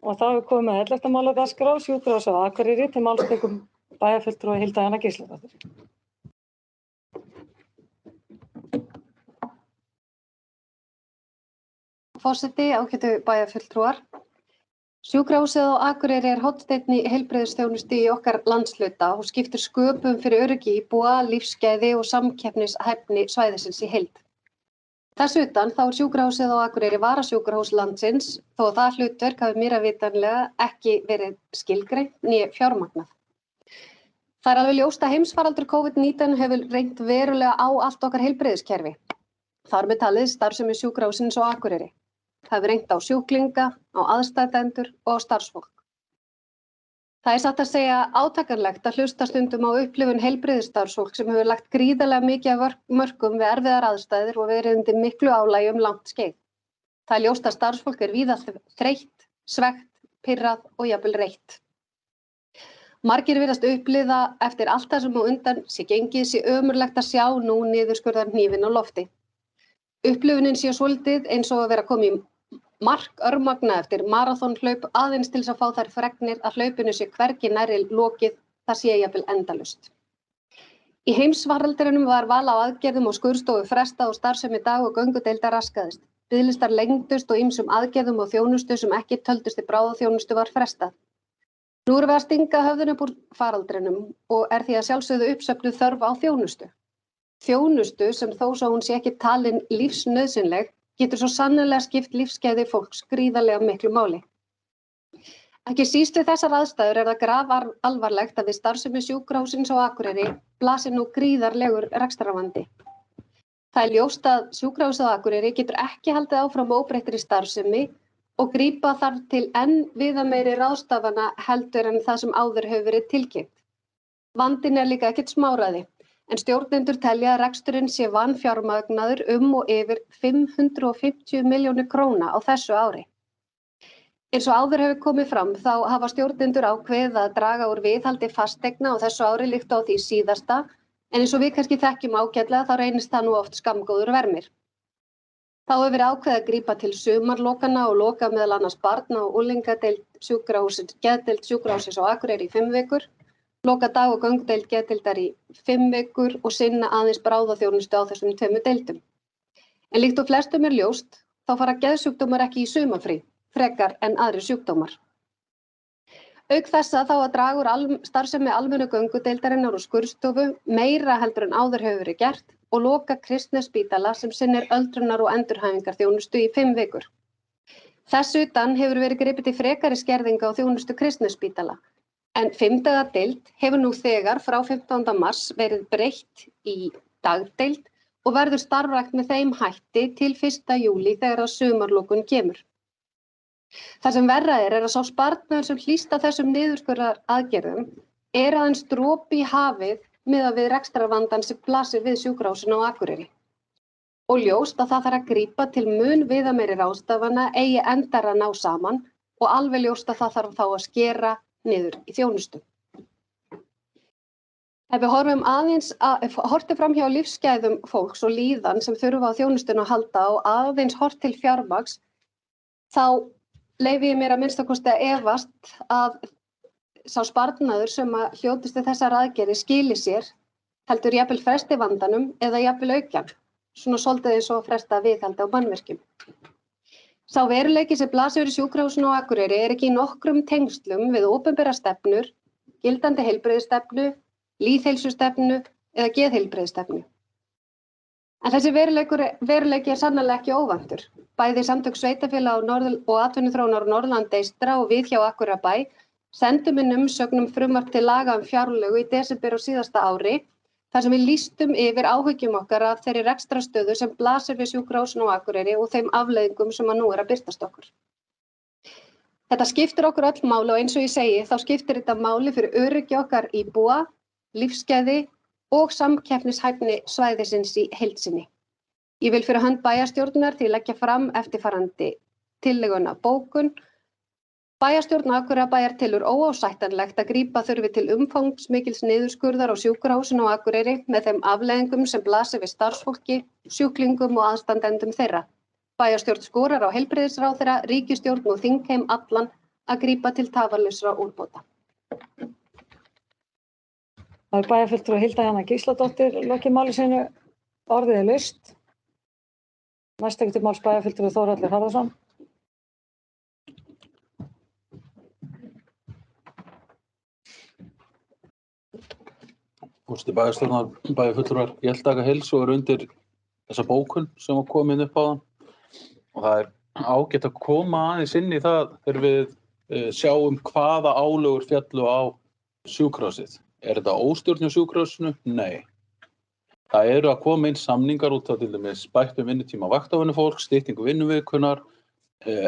Og þá er komið að 11. mál á dagskrá, sjúkrahús á Akureyri, til máls tekur bæjarfulltrúi Hilda Jana Gísladóttir. Forseti, ágætu bæjarfulltrúar. Sjúkrahúsið á Akureyri er hornsteinn í heilbrigðisþjónustu í okkar landshluta og skiptir sköpum fyrir öryggi íbúa, lífsgæði og samkeppnishæfni svæðisins í heild. Þess utan þá er sjúkrahúsið á Akureyri varasjúkrahús landsins þó að það hlutverk hafi mér að vitanlega ekki verið skilgreint né fjármagnað. Það er alveg ljóst að heimsfaraldur COVID-19 hefur reynt verulega á allt okkar heilbrigðiskerfi. Þar með talið starfsemi sjúkrahússins á Akureyri. Það hefur reynt á sjúklinga, á aðstandendur og á starfsfólk. Það er satt að segja átakanlegt að hlusta stundum á upplifun heilbrigðisstarfsfólk sem hefur lagt gríðarlega mikið af mörkum við erfiðar aðstæður og verið undir miklu álagi langt skeið. Það er ljóst að starfsfólk er víða þreytt, svekkt, pirrað og jafnvel reitt. Margir virðast upplifa eftir allt það sem á undan sé gengið sé ömurlegt að sjá nú niðurskurðar hnífinn á lofti. Upplifunin sé svolítið eins og að vera komið í mark örmagna eftir maraþonhlaup aðeins til þess að fá þær fregnir að hlaupinu sé hvergi nærri lokið, það sé jafnvel endalaust. Í heimsfaraldrinum var val á aðgerðum og skurðstofu frestað og starfsemi dag- og göngudeilda raskaðist. Biðlistar lengdust og ýmsum aðgerðum og þjónustu sem ekki töldust til bráðaþjónustu var frestað. Nú erum við að stinga höfðinu upp úr faraldrinum og er því að sjálfsögðu uppsöfnuð þörf á þjónustu. Þjónustu sem þó svo hún sé ekki talin lífsnauðsynleg getur svo sannarlega skipt lífsgæði fólks gríðarlega miklu máli. Ekki síst við þessar aðstæður er það grafalvarlegt að við starfsemi sjúkrahússins á Akureyri blasir nú gríðarlegur rekstrarvandi. Það er ljóst að sjúkrahúsið á Akureyri getur ekki haldið áfram óbreyttri starfsemi og grípa þarf til enn viðameiri ráðstafana heldur en það sem áður hefur verið tilkynnt. Vandinn er líka ekkert smáræði. En stjórnendur telja að reksturinn sé vanfjármagnaður og yfir 550 milljónir króna á þessu ári. Eins og áður hefur komið fram þá hafa stjórnendur ákveðið að draga úr viðhaldi fasteigna á þessu ári líkt á því síðasta, en eins og við kannski þekkjum ágætlega þá reynist það nú oft skammgóður vermir. Þá hefur verið ákveðið að grípa til sumarlokana og loka meðal annars barna- og unglingadeild geðdeild sjúkrahússins á Akureyri í 5 vikur. Loka dag- og göngudeild geðdeildar í 5 vikur og sinna aðeins bráðaþjónustu á þessum 2 deildum. En líkt og flestum er ljóst, þá fara geðsjúkdómar ekki í sumarfrí, frekar en aðrir sjúkdómar. Auk þessa þá að draga úr starfsemi almennu göngudeildarinnar og skurðstofu meira heldur en áður hefur verið gert og loka Kristnesspítala sem sinnir öldrunar- og endurhæfingarþjónustu í 5 vikur. Þess utan hefur verið gripið til frekari skerðinga á þjónustu Kristnesspítala. En 5 daga deild hefur nú þegar frá 15. mars verið breytt í dagdeild og verður starfrækt með þeim hætti til 1. júlí þegar að sumarlokun kemur. Það sem verra er að sá sparnaður sem hlýst af þessum niðurskurðar aðgerðum er aðeins dropi í hafið miðað við rekstrarvandann sem blasir við sjúkrahúsinu á Akureyri. Og ljóst að það þarf að grípa til mun viðameiri ráðstafana eigi endar að ná saman og alveg ljóst að það þarf þá að skera niður í þjónustu. Ef við horfum fram hjá lífsgæðum fólks og líðan sem þurfa á þjónustuna að halda og aðeins hort til fjármagns, þá leyfi ég mér að minnstakosti að efast að sá sparnaður sem að hljótist við þessar aðgerðir skili sér, heldur jafnvel fresti vandanum eða jafnvel aukjan, svona svolítið eins og fresta viðhaldi á mannvirkjum. Sá veruleiki sem blasir við sjúkrahúsinu á Akureyri er ekki í nokkrum tengslum við opinberar stefnur, gildandi heilbrigðisstefnu, lýðheilsustefnu eða geðheilbrigðisstefnu. En þessi veruleiki er sannarlega ekki óvæntur. Bæði samtök sveitarfélaga og atvinnuþróunar á Norðurlandi eystra og við hjá Akureyrarbæ sendum inn umsögn frumvarp til laga fjárlög í desember á síðasta ári, þar sem við lýstum yfir áhyggjum okkar af þeirri rekstrarstöðu sem blasir við sjúkrahúsinu á Akureyri og þeim afleiðingum sem nú er að birtast okkur. Þetta skiptir okkur öll máli og eins og ég segi, þá skiptir þetta máli fyrir öryggi okkar íbúa, lífsgæði og samkeppnishæfni svæðisins í heild sinni. Ég vil fyrir hönd bæjarstjórnar til leggja fram eftirfarandi tillöguna bókun. Bæjarstjórn Akureyrarbæjar telur óásættanlegt að grípa þurfi til umfangsmikils niðurskurðar á sjúkrahúsinu á Akureyri með þeim afleiðingum sem blasir við starfsfólki, sjúklingum og aðstandendum þeirra. Bæjarstjórn skorar á heilbrigðisráðherra, ríkisstjórn og þingheim allan að grípa til tafarlausra úrbóta. Það bæjarfulltrúi Hilda Jana Gísladóttir lokið máli sínu, orðið laust. Næst tekur til máls bæjarfulltrúi Þórhallur Harðarson. Forseti bæjarstjórnar, bæjarfulltrúar, ég held taka heils og undir þessa bókun sem var komin upp á þann. Og það ágætt að koma aðeins inn í það þegar við sjáum hvaða álögur fjallu á sjúkrahúsið. Þetta óstjórn hjá sjúkrahúsinu? Nei. Það eru að koma inn samningar út af til dæmis bættum vinnutíma vaktavinnufólk, styttingu vinnuvikunnar,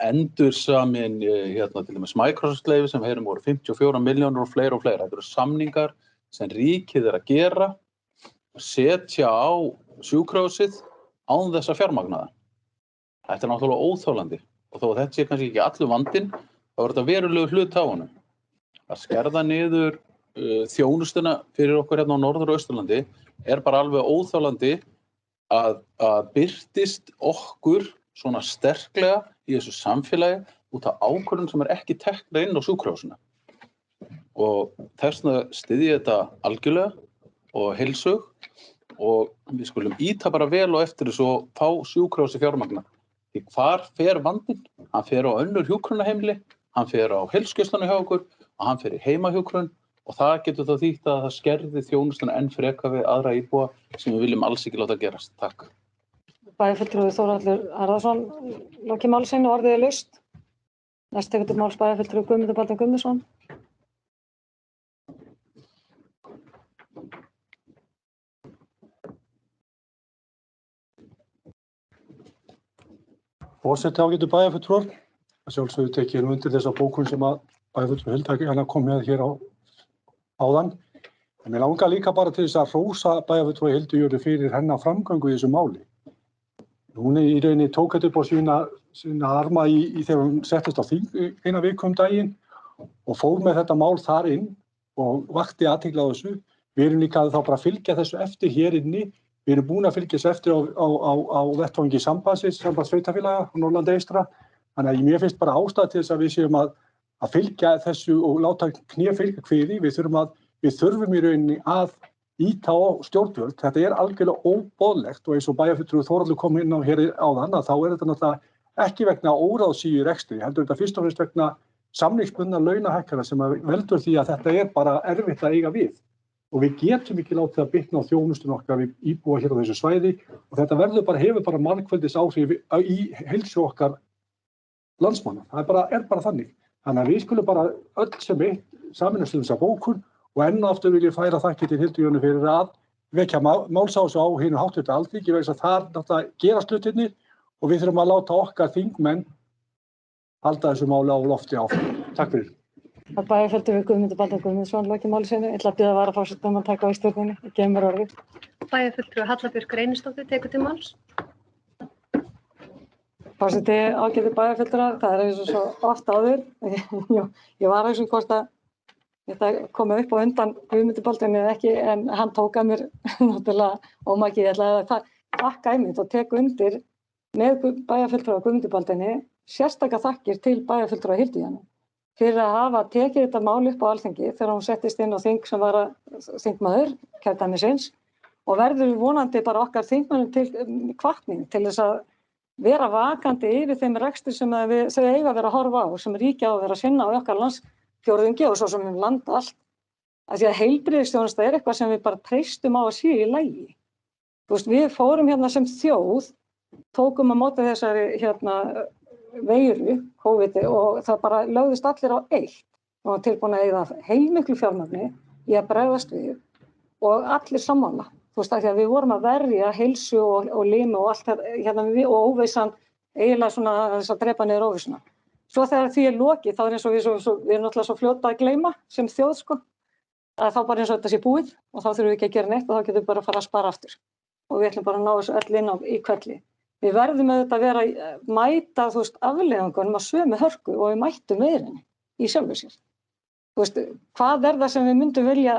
endursamin til dæmis Microsoft-leyfi sem heyrum voru 54 milljónir og fleira. Þetta eru samningar sem ríkið að gera, setja á sjúkrahúsið án þess að fjármagna það. Þetta náttúrulega óþolandi og þó að þetta sé kannski ekki allur vandinn, þá þetta verulegu hlut á honum. Að skerða niður þjónustuna fyrir okkur hérna á Norður- og Austurlandi bara alveg óþolandi að birtist okkur svona sterklega í þessu samfélagi út af ákvörðun sem ekki tekna inn á sjúkrahúsinu. Og þess vegna styðji þetta algjörlega og heilsug og við skulum íta bara vel og eftir þessu og fá sjúkrahúsi fjármagna. Því hvar fer vandinn? Hann fer á önnur hjúkrunarheimili, hann fer á heilsugæsluna hjá okkur og hann fer í heimahjúkrun og það getur þá þýtt að það skerði þjónustuna enn frekar við aðra íbúa sem við viljum alls ekki láta gerast. Takk. Bæjarfulltrúi Þórhallur Harðarson lokið máli sínu, orðið laust. Næst tekur til máls bæjarfulltrúi Guðmundur Baldvin Guðmundsson. Forseti ágætu bæjarfulltrúar, að sjálfsögðu tekið undir þessa bókun sem að bæjarfulltrúi Hilda kom með hér áðan. En mér langar líka bara til þess að hrósa bæjarfulltrúi Hildu fyrir hennar framgöngu í þessu máli. Hún í rauninni tók þetta upp á sína arma þegar hún settist á þing eina viku daginn og fór með þetta mál þar inn og vakti athygli á þessu. Við erum líka þá bara að fylgja þessu eftir hér inni. Við erum búin að fylgja þessu eftir á vettvangi sambands sveitarfélaga á Norðurlandi eystra. Þannig að mér finnst bara ástæða til þess að við séum að fylgja þessu og láta kné fylgja kviði. Við þurfum í rauninni að ýta á stjórnvöld. Þetta algjörlega óboðlegt og eins og bæjarfulltrúi Þórhallur kom inn á hér áðan að þá þetta náttúrulega ekki vegna óráðsíu rekstri, heldur þetta fyrst og fremst vegna samningsbundna launahækkana sem veldur því að þetta bara erfitt að eiga við. Og við getum ekki látið að bitna á þjónustun okkar við íbúa hér á þessu svæði og þetta hefur bara margfeldis áhrif í heilsu okkar landsmanna. Það bara þannig. Þannig að við skulum bara öll sem eitt sameinast um þessa bókun og enn og aftur vil ég færa þakkir til Hildu Jönu fyrir að vekja máls á þessu á hinu háttvirta Alþingi vegna þess að þar náttúrulega gerast hlutirnir og við þurfum að láta okkar þingmenn halda þessu máli á lofti áfram. Takk fyrir. Bæjarfulltrúi Guðmundur Baldvin Guðmundsson lokið máli sínu. Ég ætla að biðja varaforsetann að taka á í stjórninni. Ég gef mér orðið. Bæjarfulltrúi Halla Björk Reynisdóttir tekur til máls. Forseti ágætu bæjarfulltrúar, það eins og svo oft áður. Ég var eins og hvort að þetta komið upp á undan Guðmundur Baldvin eða ekki, en hann tók að mér náttúrulega ómakið. Ég ætla að þakka einmitt og tek undir með bæjarfulltrúa Guðmundur Baldvini sérstaka þakkir til bæjarfulltrúa Hildu Jönu fyrir að hafa tekið þetta mál upp á Alþingi þegar hún settist inn á þing sem var þingmaður kjördæmisins og verður vonandi bara okkar þingmönnum til hvatning til þess að vera vakandi yfir þeim rekstri sem þau eiga að vera að horfa á og sem ríkið á að vera að sinna á okkar landsfjórðungi og svo sem land allt. Af því að heilbrigðisþjónusta eitthvað sem við bara treystum á að sé í lagi. Við fórum hérna sem þjóð, tókum að móta þessari veiru, COVID, og það bara lögðust allir á eitt og var tilbúin að eyða heilmiklu fjármagni í að bregðast við og allir sammála. Af því að við vorum að verja heilsu og limi og allt og óvissan eiginlega svona þess að drepa niður óvissuna. Svo þegar því lokið þá eins og við erum náttúrulega svo fljóta að gleyma sem þjóð að þá bara eins og þetta sé búið og þá þurfum við ekki að gera neitt og þá getum við bara að fara að spara aftur. Og við ætlum bara að ná þessu öll inn í hvelli. Við verðum auðvitað að vera að mæta afleiðingunum að sömu hörku og við mættum veirinni í sjálfu sér. Hvað það sem við myndum vilja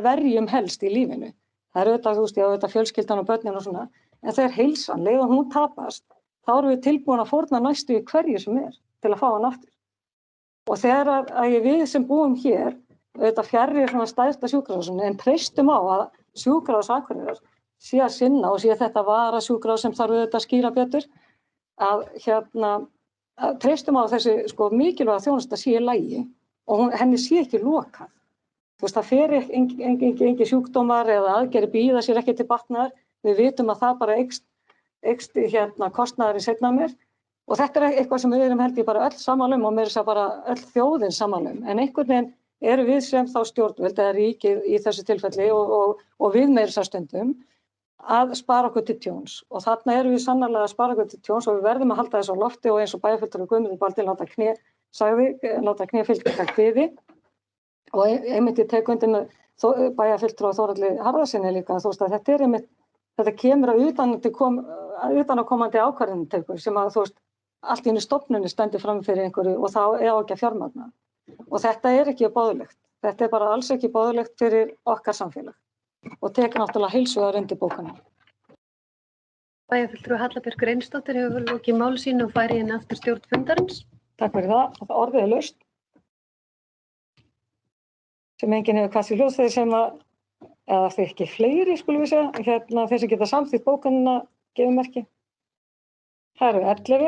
verjum helst í lífinu? Það auðvitað fjölskyldan og börnin og svona, en þegar heilsan, leið og hún tapast, þá erum við tilbúin að fórna næstu í hverju sem til að fá hann aftur. Og þegar að við sem búum hér, auðvitað fjarri svona stærsta sjúkrahúsinu, en treystum á að sjúkrahús Akureyrar sé að sinna og sé þetta varasjúkrahús sem þarf auðvitað að skýra betur, að treystum á þessi mikilvæga þjónusta sé í lagi og henni sé ekki lokað. Þú veist, það fer engin sjúkdómar eða aðgerðir bíða sér ekki til batnaðar. Við vitum að það bara eykst kostnaður í seinna mér. Og þetta eitthvað sem við erum held ég bara öll sammála og meira þess að bara öll þjóðin sammála. En einhvern veginn eru við sem þá stjórnvöld eða ríkið í þessu tilfelli og við meira þess að stundum að spara okkur til tjóns. Og þarna erum við sannarlega að spara okkur til tjóns og við verðum að halda þessu á lofti og eins og bæjarfulltrúi Guðmundur Baldvin láta kné fylgja kviði. Og einmitt ég tek undir með bæjarfulltrúa Þórhalli Harðarsyni líka, þú veist að þetta kemur að utanaðkomandi ákvarðanatökur sem að þú veist allt í einu stofnunni stendur fram fyrir einhverju og þá ekki að fjármagna. Og þetta ekki boðlegt. Þetta bara alls ekki boðlegt fyrir okkar samfélag og tek náttúrulega heilshugar undir bókana. Bæjarfulltrúi Halla Björk Reynisdóttir hefur lokið máli sínu og færi inn aftur stjórn fundarins. Takk fyrir það. Orðið laust. Sem enginn hefur kast í ljós þeir sem eða þeir ekki fleiri, skulum við segja, þeir sem geta samþykkt bókunina gefið merki. Það eru 11.